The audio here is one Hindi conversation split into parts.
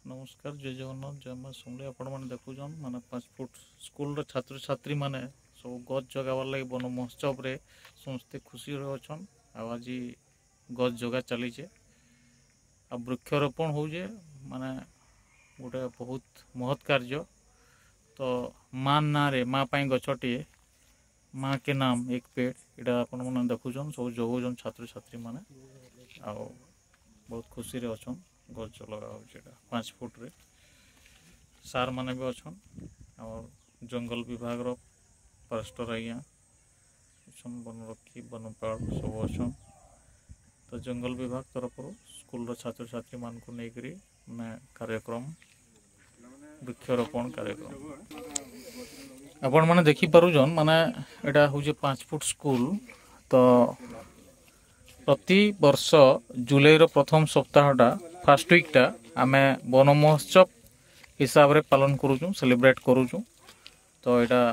नमस्कार जय जगन्नाथ जय माँ सुमरी आपण मैंने देखुन माने 5 फुट स्कूल छात्र छात्री माने सब गछ जगाबार लगे वन महोत्सव रे समस्ते खुशी अच्छन आज गछ जगा चलीचे आ वृक्षरोपण होजे माने गोटे बहुत महत् कार्य तो माँ ना रे माँ पाई गछटे माँ के नाम एक पेड़ इटा आपण मैंने देखुन सब जगौन छात्र छात्री माने आ बहुत खुशी रे अच्छन गछ लगा हो 5 फुट रे सार माने भी अच्छन और जंगल विभाग रो फॉरेस्टर आज्ञा वनरक्षी वनपाल सब अच्छन तो जंगल विभाग तरफ स्कूल छात्र छात्री मान को लेकर मैं कार्यक्रम वृक्षरोपण कार्यक्रम आपण माने देखि पारुजन माने एटा हो 5 फुट स्कूल तो प्रति वर्ष जुलाई रो प्रथम सप्ताहटा फास्ट वीकटा आमे वन महोत्सव हिसाब रे पालन करूँ सेलिब्रेट करूँ तो यहाँ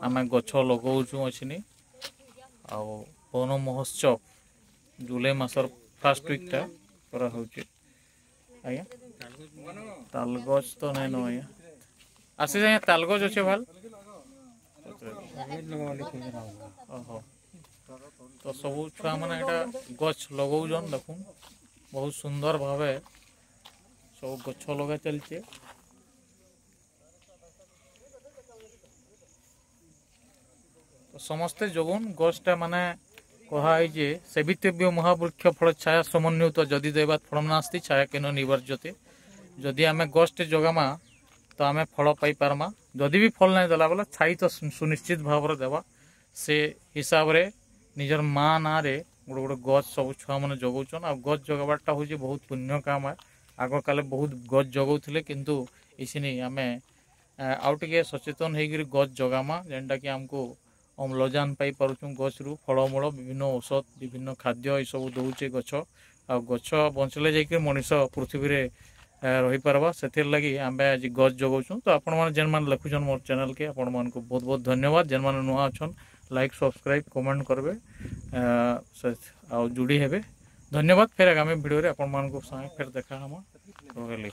आमे गछ लगाऊँ अच्छी आ वन महोत्सव जुलाई मासर फास्ट वीकटा करा होचे आज्ञा ताल गछ तो नहीं न आज्ञा आसी जाए ताल गछ अच्छे भाल ओहो तो सब छुआ मैंने यहाँ गछ लगाऊन देखूँ बहुत सुंदर भाव सब गछ लगा चलचे तो समस्ते जगुन गछटा माने कहाई जे सेवितव्य महावृक्ष फल छाया समन्वित जदि दैवात फलम नास्ति छाया केन निवर्जते जदि आमे गछटे जगामा तो आमे फल पाई पारमा जदि भी फल नहीं देला बोला छाई तो सुनिश्चित भाव देवा से हिसाब रे निजर माँ ना रे गोटे गोटे गछ सब छुआ मैंने जगाऊन आ गछ जगवाटा हूँ बहुत पुण्य काम है आग काले बहुत गछ जगाऊले किंतु इसी आमे आउ टे सचेतन होकर गछ जगामा जेनटा कि आमको अम्लजान पाई पारुछुं गछ रु फलमूल विभिन्न औषध विभिन्न खाद्य ये सब दौचे गछ आ गछ बंचले जाकर मनीष पृथ्वी रे रही पारबा से लगी आम आज गछ जगाऊँ तो आपण मैंने जेन मैंने लिखुन मोर चैनल के आपण मान को बहुत बहुत धन्यवाद जेन मैंने नुआ अच्छन लाइक सब्सक्राइब कमेंट करबे आ जुड़ी हेबे धन्यवाद फिर आगामी वीडियो रे आपण मान को संगे फिर देखा हम रहली।